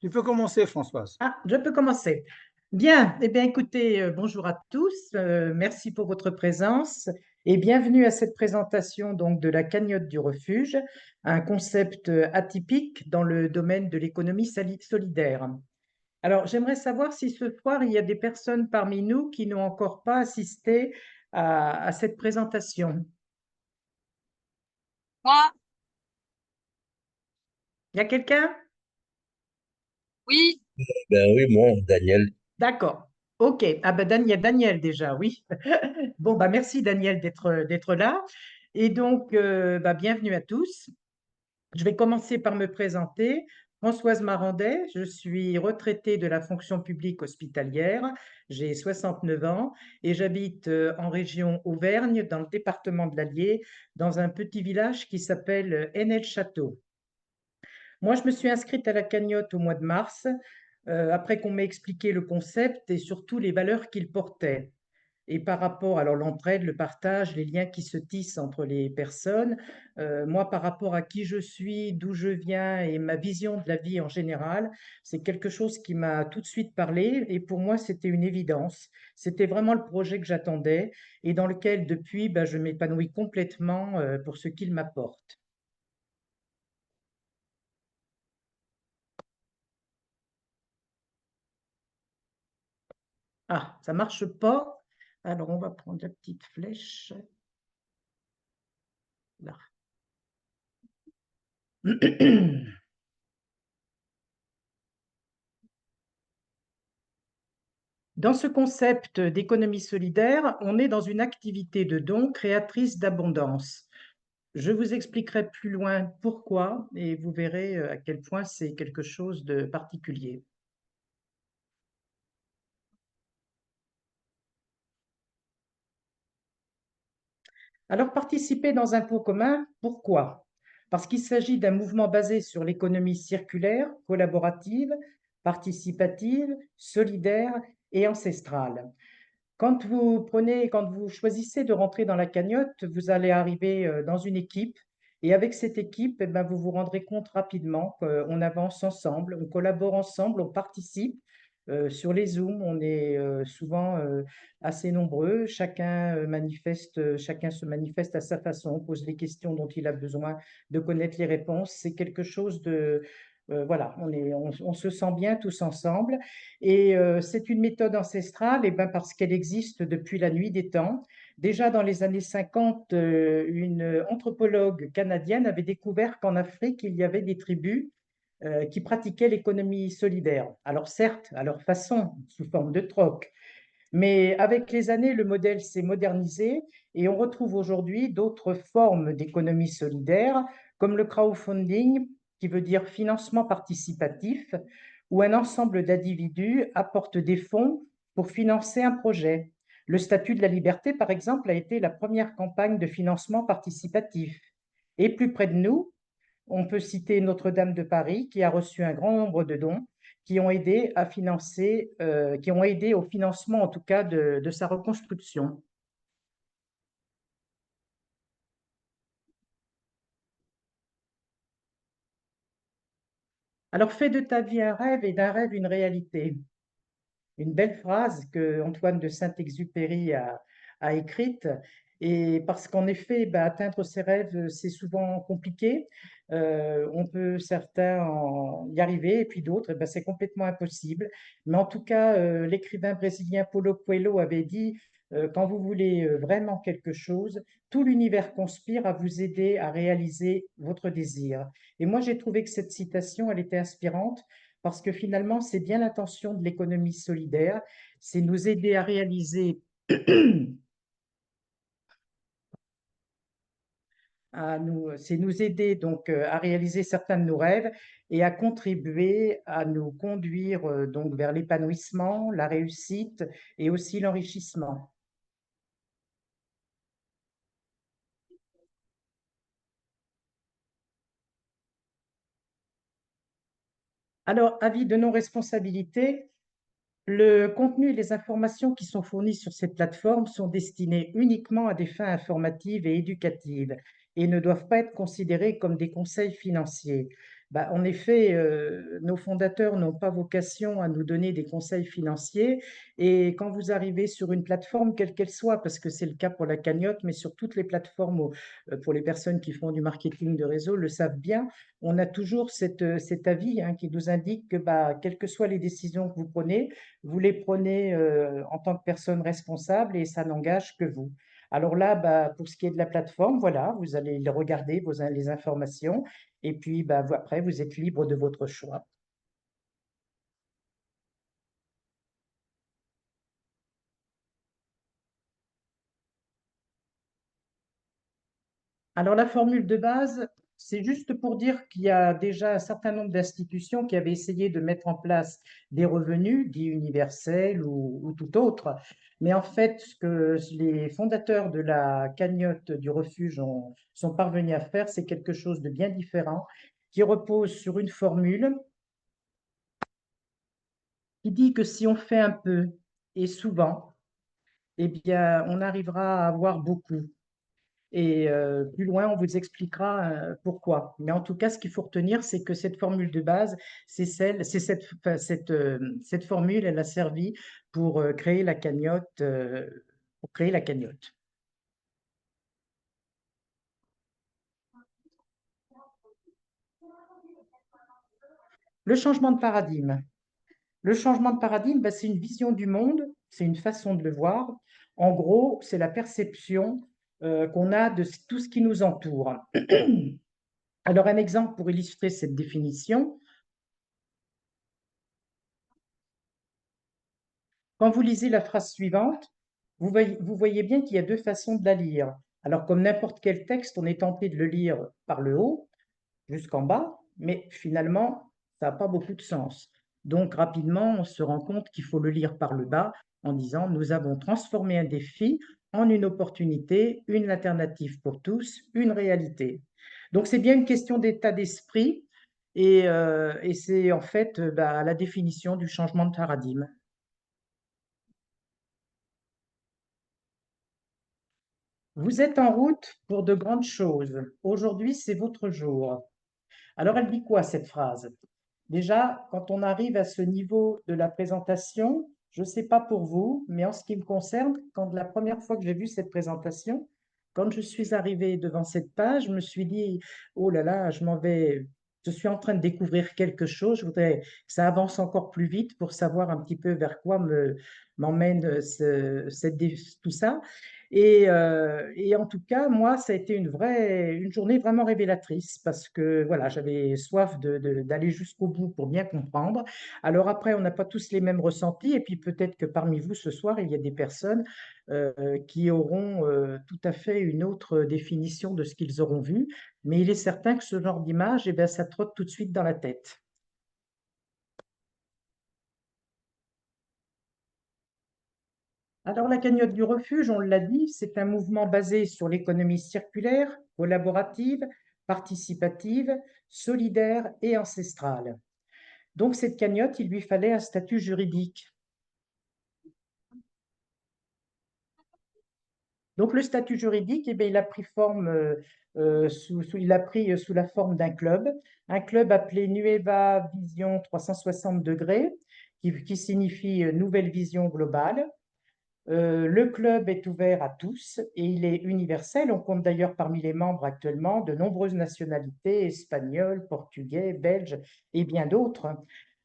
Tu peux commencer, Françoise. Ah, je peux commencer. Bien, eh bien écoutez, bonjour à tous, merci pour votre présence et bienvenue à cette présentation donc de la cagnotte du refuge, un concept atypique dans le domaine de l'économie solidaire. Alors, j'aimerais savoir si ce soir il y a des personnes parmi nous qui n'ont encore pas assisté à cette présentation. Moi, Il y a quelqu'un? oui, Ben oui, moi, Daniel. D'accord. OK. Ah ben il y a Daniel déjà, oui. Bon, bah merci Daniel d'être là. Et donc, bienvenue à tous. Je vais commencer par me présenter. Françoise Marandet, je suis retraitée de la fonction publique hospitalière. J'ai 69 ans et j'habite en région Auvergne, dans le département de l'Allier, dans un petit village qui s'appelle Henel-Château. Moi, je me suis inscrite à la cagnotte au mois de mars, après qu'on m'ait expliqué le concept et surtout les valeurs qu'il portait. Et par rapport, alors l'entraide, le partage, les liens qui se tissent entre les personnes, moi par rapport à qui je suis, d'où je viens et ma vision de la vie en général, c'est quelque chose qui m'a tout de suite parlé et pour moi c'était une évidence. C'était vraiment le projet que j'attendais et dans lequel depuis je m'épanouis complètement pour ce qu'il m'apporte. Ah, ça marche pas. Alors on va prendre la petite flèche là. Dans ce concept d'économie solidaire, on est dans une activité de don créatrice d'abondance. Je vous expliquerai plus loin pourquoi et vous verrez à quel point c'est quelque chose de particulier. Alors, participer dans un pot commun, pourquoi? Parce qu'il s'agit d'un mouvement basé sur l'économie circulaire, collaborative, participative, solidaire et ancestrale. Quand vous choisissez de rentrer dans la cagnotte, vous allez arriver dans une équipe et avec cette équipe, vous vous rendrez compte rapidement qu'on avance ensemble, on collabore ensemble, on participe. Sur les Zooms, on est souvent assez nombreux. Chacun se manifeste à sa façon, pose les questions dont il a besoin de connaître les réponses. C'est quelque chose de, voilà, on se sent bien tous ensemble. Et c'est une méthode ancestrale, parce qu'elle existe depuis la nuit des temps. Déjà dans les années 50, une anthropologue canadienne avait découvert qu'en Afrique, il y avait des tribus qui pratiquaient l'économie solidaire. Alors certes, à leur façon, sous forme de troc, mais avec les années, le modèle s'est modernisé et on retrouve aujourd'hui d'autres formes d'économie solidaire, comme le crowdfunding, qui veut dire financement participatif, où un ensemble d'individus apportent des fonds pour financer un projet. Le statut de la liberté, par exemple, a été la première campagne de financement participatif. Et plus près de nous, on peut citer Notre-Dame de Paris, qui a reçu un grand nombre de dons qui ont aidé à financer, qui ont aidé au financement en tout cas de sa reconstruction. Alors, fais de ta vie un rêve et d'un rêve une réalité. Une belle phrase que Antoine de Saint-Exupéry a écrite. Et parce qu'en effet, atteindre ses rêves, c'est souvent compliqué. On peut certains y arriver, et puis d'autres, c'est complètement impossible. Mais en tout cas, l'écrivain brésilien Paulo Coelho avait dit, quand vous voulez vraiment quelque chose, tout l'univers conspire à vous aider à réaliser votre désir. Et moi, j'ai trouvé que cette citation, elle était inspirante parce que finalement, c'est bien l'intention de l'économie solidaire, c'est nous aider à réaliser, c'est nous aider donc à réaliser certains de nos rêves et à contribuer à nous conduire donc vers l'épanouissement, la réussite et aussi l'enrichissement. Alors, avis de non-responsabilité, le contenu et les informations qui sont fournies sur cette plateforme sont destinés uniquement à des fins informatives et éducatives et ne doivent pas être considérés comme des conseils financiers. Bah, en effet, nos fondateurs n'ont pas vocation à nous donner des conseils financiers. Et quand vous arrivez sur une plateforme, quelle qu'elle soit, parce que c'est le cas pour la cagnotte, mais sur toutes les plateformes, pour les personnes qui font du marketing de réseau, le savent bien, on a toujours cet avis hein, qui nous indique que bah, quelles que soient les décisions que vous les prenez en tant que personne responsable et ça n'engage que vous. Alors là, bah, pour ce qui est de la plateforme, voilà, vous allez regarder les informations. Et puis, bah, après, vous êtes libre de votre choix. Alors, la formule de base, c'est juste pour dire qu'il y a déjà un certain nombre d'institutions qui avaient essayé de mettre en place des revenus, dits universels ou tout autre. Mais en fait, ce que les fondateurs de la cagnotte du refuge sont parvenus à faire, c'est quelque chose de bien différent, qui repose sur une formule qui dit que si on fait un peu et souvent, eh bien, on arrivera à avoir beaucoup. Et plus loin, on vous expliquera pourquoi. Mais en tout cas, ce qu'il faut retenir, c'est que cette formule de base, c'est enfin, cette formule, elle a servi pour créer la cagnotte, pour créer la cagnotte. Le changement de paradigme. Le changement de paradigme, ben, c'est une vision du monde, c'est une façon de le voir. En gros, c'est la perception qu'on a de tout ce qui nous entoure. Alors, un exemple pour illustrer cette définition, quand vous lisez la phrase suivante, vous voyez bien qu'il y a deux façons de la lire. Alors, comme n'importe quel texte, on est tenté de le lire par le haut jusqu'en bas, mais finalement, ça n'a pas beaucoup de sens. Donc, rapidement, on se rend compte qu'il faut le lire par le bas en disant, nous avons transformé un défi en une opportunité, une alternative pour tous, une réalité. Donc, c'est bien une question d'état d'esprit et c'est en fait bah, la définition du changement de paradigme. Vous êtes en route pour de grandes choses. Aujourd'hui, c'est votre jour. Alors, elle dit quoi cette phrase? Déjà, quand on arrive à ce niveau de la présentation, je ne sais pas pour vous, mais en ce qui me concerne, quand la première fois que j'ai vu cette présentation, quand je suis arrivée devant cette page, je me suis dit, oh là là, je suis en train de découvrir quelque chose, je voudrais que ça avance encore plus vite pour savoir un petit peu vers quoi m'emmène tout ça. Et en tout cas, moi, ça a été une journée vraiment révélatrice parce que voilà, j'avais soif d'aller jusqu'au bout pour bien comprendre. Alors après, on n'a pas tous les mêmes ressentis et puis peut-être que parmi vous ce soir, il y a des personnes qui auront tout à fait une autre définition de ce qu'ils auront vu, mais il est certain que ce genre d'image, eh bien, ça trotte tout de suite dans la tête. Alors, la cagnotte du refuge, on l'a dit, c'est un mouvement basé sur l'économie circulaire, collaborative, participative, solidaire et ancestrale. Donc, cette cagnotte, il lui fallait un statut juridique. Donc, le statut juridique, eh bien, il a pris forme, il a pris sous la forme d'un club, un club appelé Nueva Vision 360 degrés, qui signifie Nouvelle Vision Globale. Le club est ouvert à tous et il est universel. On compte d'ailleurs parmi les membres actuellement de nombreuses nationalités, espagnols, portugais, belges et bien d'autres.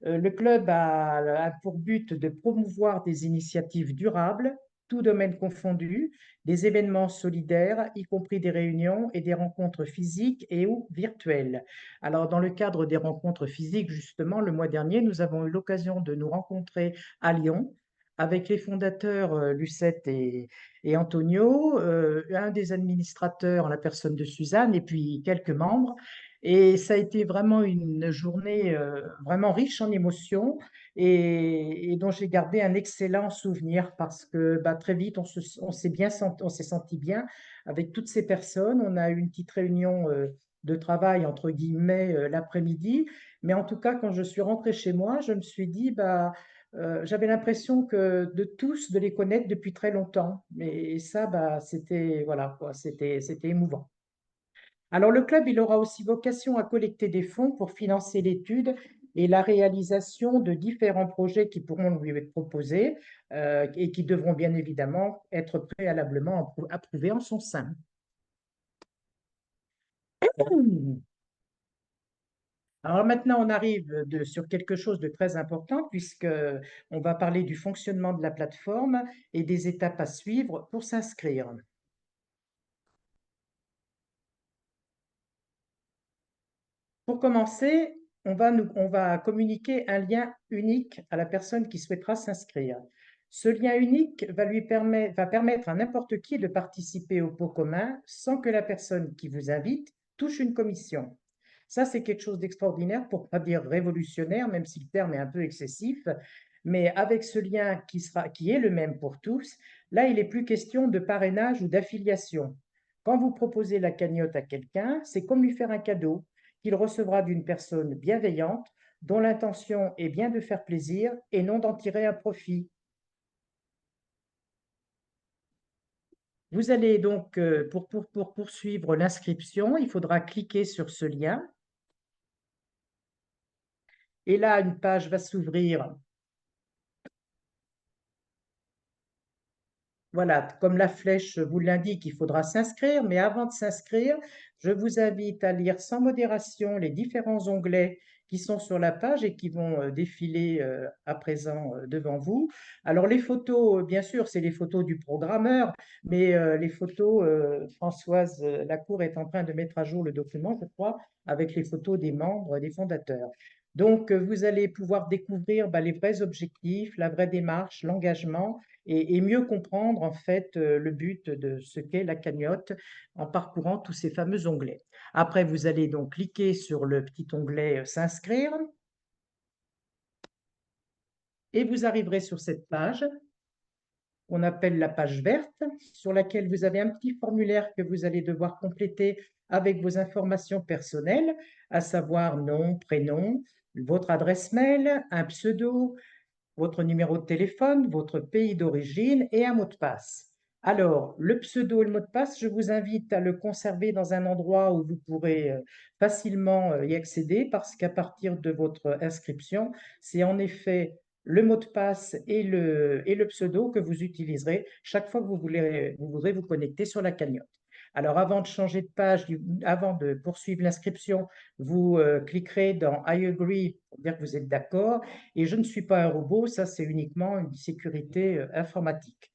Le club a pour but de promouvoir des initiatives durables, tous domaines confondus, des événements solidaires, y compris des réunions et des rencontres physiques et ou virtuelles. Alors, dans le cadre des rencontres physiques, justement, le mois dernier, nous avons eu l'occasion de nous rencontrer à Lyon avec les fondateurs Lucette et Antonio, un des administrateurs en la personne de Suzanne et puis quelques membres. Et ça a été vraiment une journée vraiment riche en émotions et dont j'ai gardé un excellent souvenir parce que bah, très vite on s'est senti bien avec toutes ces personnes. On a eu une petite réunion de travail entre guillemets l'après-midi, mais en tout cas quand je suis rentrée chez moi, je me suis dit bah j'avais l'impression que de tous, de les connaître depuis très longtemps. Mais ça, bah, c'était voilà, quoi, c'était émouvant. Alors, le club, il aura aussi vocation à collecter des fonds pour financer l'étude et la réalisation de différents projets qui pourront lui être proposés et qui devront bien évidemment être préalablement approuvés en son sein. Alors maintenant, on arrive sur quelque chose de très important puisque on va parler du fonctionnement de la plateforme et des étapes à suivre pour s'inscrire. Pour commencer, on va communiquer un lien unique à la personne qui souhaitera s'inscrire. Ce lien unique va permettre à n'importe qui de participer au pot commun sans que la personne qui vous invite touche une commission. Ça, c'est quelque chose d'extraordinaire, pour ne pas dire révolutionnaire, même si le terme est un peu excessif. Mais avec ce lien qui est le même pour tous, là, il n'est plus question de parrainage ou d'affiliation. Quand vous proposez la cagnotte à quelqu'un, c'est comme lui faire un cadeau qu'il recevra d'une personne bienveillante dont l'intention est bien de faire plaisir et non d'en tirer un profit. Vous allez donc, pour poursuivre l'inscription, il faudra cliquer sur ce lien. Et là, une page va s'ouvrir. Voilà, comme la flèche vous l'indique, il faudra s'inscrire, mais avant de s'inscrire, je vous invite à lire sans modération les différents onglets qui sont sur la page et qui vont défiler à présent devant vous. Alors les photos, bien sûr, c'est les photos du programmeur, mais les photos, Françoise Lacour est en train de mettre à jour le document, je crois, avec les photos des membres, des fondateurs. Donc, vous allez pouvoir découvrir les vrais objectifs, la vraie démarche, l'engagement et mieux comprendre en fait le but de ce qu'est la cagnotte en parcourant tous ces fameux onglets. Après, vous allez donc cliquer sur le petit onglet S'inscrire et vous arriverez sur cette page qu'on appelle la page verte, sur laquelle vous avez un petit formulaire que vous allez devoir compléter avec vos informations personnelles, à savoir nom, prénom, votre adresse mail, un pseudo, votre numéro de téléphone, votre pays d'origine et un mot de passe. Alors, le pseudo et le mot de passe, je vous invite à le conserver dans un endroit où vous pourrez facilement y accéder parce qu'à partir de votre inscription, c'est en effet le mot de passe et le pseudo que vous utiliserez chaque fois que vous voudrez vous connecter sur la cagnotte. Alors, avant de changer de page, avant de poursuivre l'inscription, vous cliquerez dans I agree pour dire que vous êtes d'accord. Et je ne suis pas un robot, ça c'est uniquement une sécurité informatique.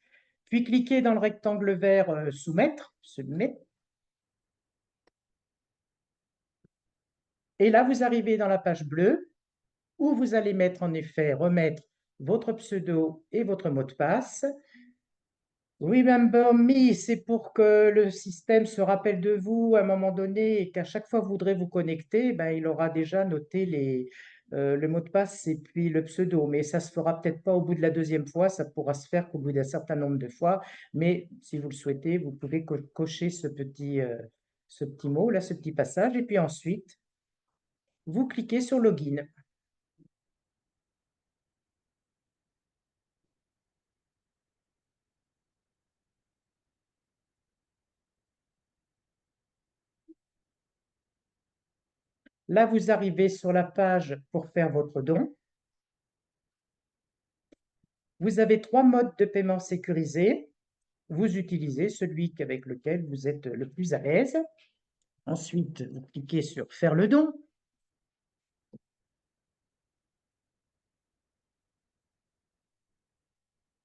Puis cliquez dans le rectangle vert Soumettre, Submit. Et là, vous arrivez dans la page bleue où vous allez mettre en effet, remettre votre pseudo et votre mot de passe. Remember me, c'est pour que le système se rappelle de vous à un moment donné et qu'à chaque fois que vous voudrez vous connecter, il aura déjà noté le mot de passe et puis le pseudo. Mais ça se fera peut-être pas au bout de la deuxième fois, ça pourra se faire qu'au bout d'un certain nombre de fois. Mais si vous le souhaitez, vous pouvez cocher ce petit mot, là, ce petit passage. Et puis ensuite, vous cliquez sur Login. Là, vous arrivez sur la page pour faire votre don. Vous avez 3 modes de paiement sécurisés. Vous utilisez celui avec lequel vous êtes le plus à l'aise. Ensuite, vous cliquez sur Faire le don.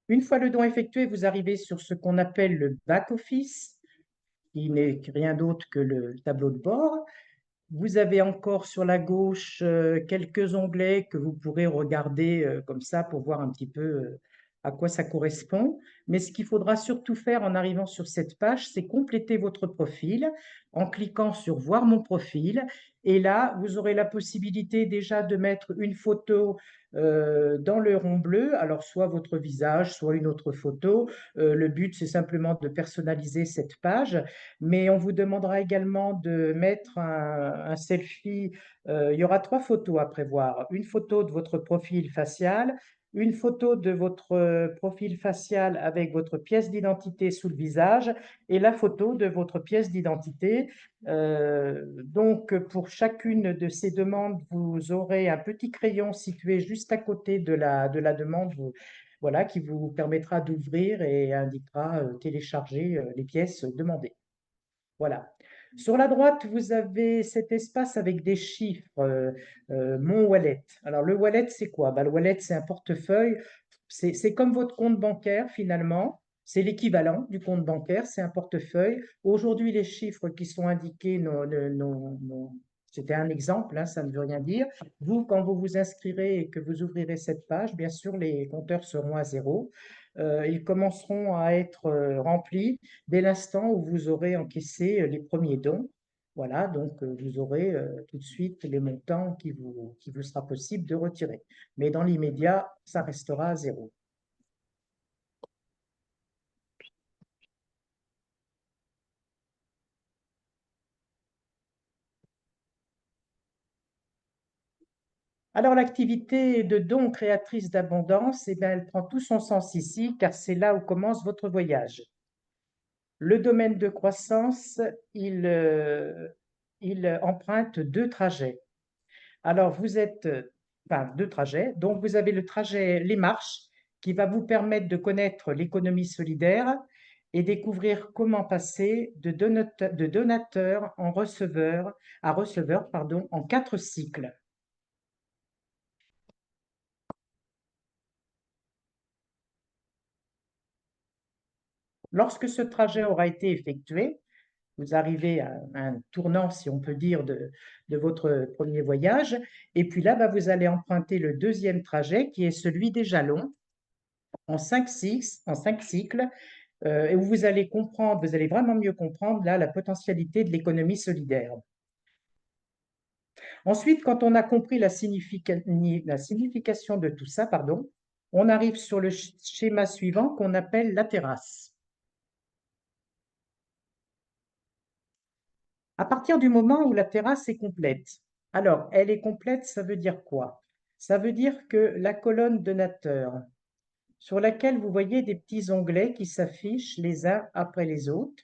Une fois le don effectué, vous arrivez sur ce qu'on appelle le back-office, qui n'est rien d'autre que le tableau de bord. Vous avez encore sur la gauche quelques onglets que vous pourrez regarder comme ça pour voir un petit peu à quoi ça correspond. Mais ce qu'il faudra surtout faire en arrivant sur cette page, c'est compléter votre profil en cliquant sur Voir mon profil. Et là, vous aurez la possibilité déjà de mettre une photo dans le rond bleu, alors soit votre visage, soit une autre photo. Le but, c'est simplement de personnaliser cette page, mais on vous demandera également de mettre un selfie. Il y aura 3 photos à prévoir. Une photo de votre profil facial, une photo de votre profil facial avec votre pièce d'identité sous le visage et la photo de votre pièce d'identité. Donc, pour chacune de ces demandes, vous aurez un petit crayon situé juste à côté de la demande, voilà, qui vous permettra d'ouvrir et indiquera télécharger les pièces demandées. Voilà. Sur la droite, vous avez cet espace avec des chiffres, mon wallet. Alors, le wallet, c'est quoi? Le wallet, c'est un portefeuille. C'est comme votre compte bancaire, finalement. C'est l'équivalent du compte bancaire, c'est un portefeuille. Aujourd'hui, les chiffres qui sont indiqués, c'était un exemple, hein, ça ne veut rien dire. Vous, quand vous vous inscrirez et que vous ouvrirez cette page, bien sûr, les compteurs seront à zéro. Ils commenceront à être remplis dès l'instant où vous aurez encaissé les premiers dons. Voilà, donc vous aurez tout de suite les montants qui vous sera possible de retirer. Mais dans l'immédiat, ça restera à zéro. Alors, l'activité de don créatrice d'abondance, eh bien, elle prend tout son sens ici, car c'est là où commence votre voyage. Le domaine de croissance, il emprunte deux trajets. Alors, vous êtes, enfin, deux trajets. Donc, vous avez le trajet Les Marches, qui va vous permettre de connaître l'économie solidaire et découvrir comment passer de donateur en receveur à receveur, pardon, en 4 cycles. Lorsque ce trajet aura été effectué, vous arrivez à un tournant, si on peut dire, de votre premier voyage. Et puis là, vous allez emprunter le deuxième trajet, qui est celui des jalons, en 5 cycles, et où vous allez comprendre, vous allez vraiment mieux comprendre là la potentialité de l'économie solidaire. Ensuite, quand on a compris la signification de tout ça, pardon, on arrive sur le schéma suivant qu'on appelle la terrasse. À partir du moment où la terrasse est complète, alors elle est complète, ça veut dire quoi? Ça veut dire que la colonne donateur, sur laquelle vous voyez des petits onglets qui s'affichent les uns après les autres,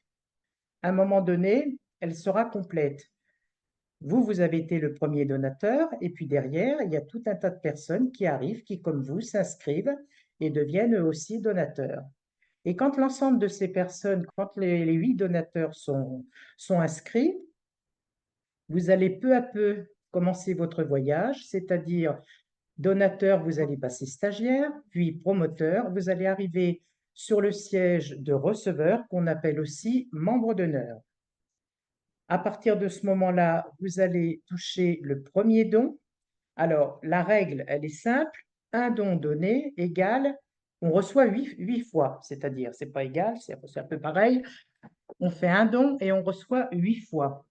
à un moment donné, elle sera complète. Vous avez été le premier donateur, et puis derrière, il y a tout un tas de personnes qui arrivent, qui, comme vous, s'inscrivent et deviennent eux aussi donateurs. Et quand l'ensemble de ces personnes, quand les 8 donateurs sont inscrits, vous allez peu à peu commencer votre voyage, c'est-à-dire donateur, vous allez passer stagiaire, puis promoteur, vous allez arriver sur le siège de receveur qu'on appelle aussi membre d'honneur. À partir de ce moment-là, vous allez toucher le premier don. Alors, la règle, elle est simple. Un don donné égale, on reçoit 8 fois, c'est-à-dire, c'est pas égal, c'est un peu pareil. On fait un don et on reçoit 8 fois.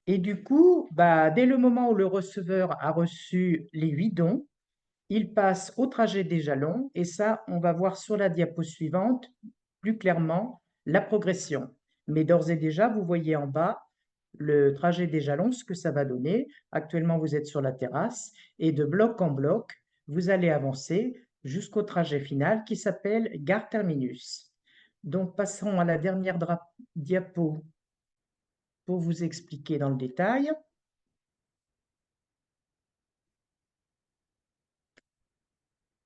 Et du coup, dès le moment où le receveur a reçu les 8 dons, il passe au trajet des jalons. Et ça, on va voir sur la diapo suivante plus clairement la progression. Mais d'ores et déjà, vous voyez en bas le trajet des jalons, ce que ça va donner. Actuellement, vous êtes sur la terrasse et de bloc en bloc, vous allez avancer jusqu'au trajet final qui s'appelle Gare Terminus. Donc, passons à la dernière diapo pour vous expliquer dans le détail.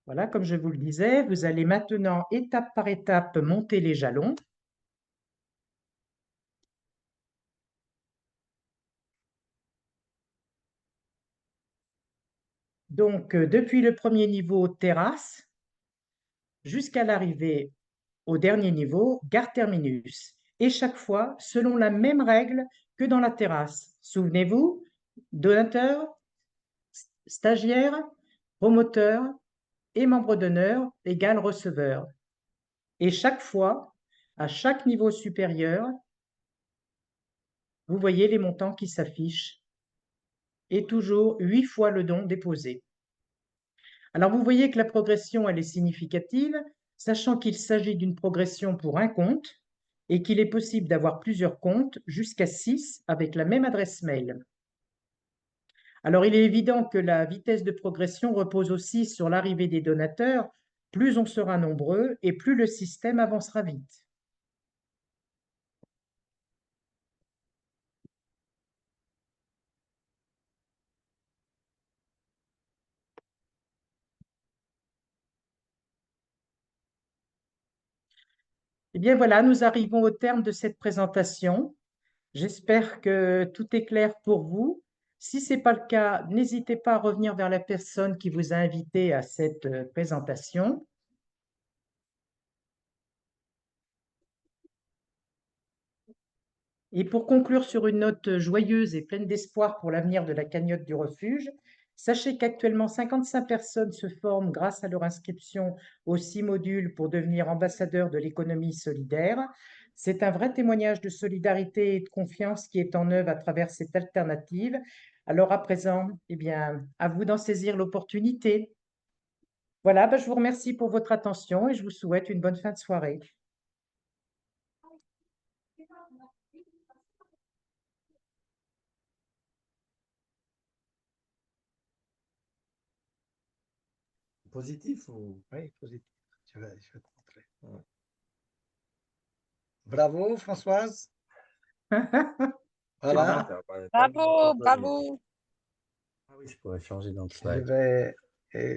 Voilà, comme je vous le disais, vous allez maintenant étape par étape monter les jalons. Donc, depuis le premier niveau terrasse jusqu'à l'arrivée au dernier niveau, gare terminus. Et chaque fois, selon la même règle que dans la terrasse. Souvenez-vous, donateur, stagiaire, promoteur et membre d'honneur égale receveur. Et chaque fois, à chaque niveau supérieur, vous voyez les montants qui s'affichent. Et toujours 8 fois le don déposé. Alors vous voyez que la progression, elle est significative, sachant qu'il s'agit d'une progression pour un compte et qu'il est possible d'avoir plusieurs comptes, jusqu'à 6 avec la même adresse mail. Alors, il est évident que la vitesse de progression repose aussi sur l'arrivée des donateurs. Plus on sera nombreux et plus le système avancera vite. Eh bien voilà, nous arrivons au terme de cette présentation. J'espère que tout est clair pour vous. Si ce n'est pas le cas, n'hésitez pas à revenir vers la personne qui vous a invité à cette présentation. Et pour conclure sur une note joyeuse et pleine d'espoir pour l'avenir de la cagnotte du refuge, sachez qu'actuellement 55 personnes se forment grâce à leur inscription aux 6 modules pour devenir ambassadeurs de l'économie solidaire. C'est un vrai témoignage de solidarité et de confiance qui est en œuvre à travers cette alternative. Alors à présent, eh bien, à vous d'en saisir l'opportunité. Voilà, je vous remercie pour votre attention et je vous souhaite une bonne fin de soirée. Positif ou... Oui, positif. Je vais te montrer. Ouais. Bravo, Françoise. Voilà. Bravo, bravo. Ah oui, je pourrais changer dans le Je slide. vais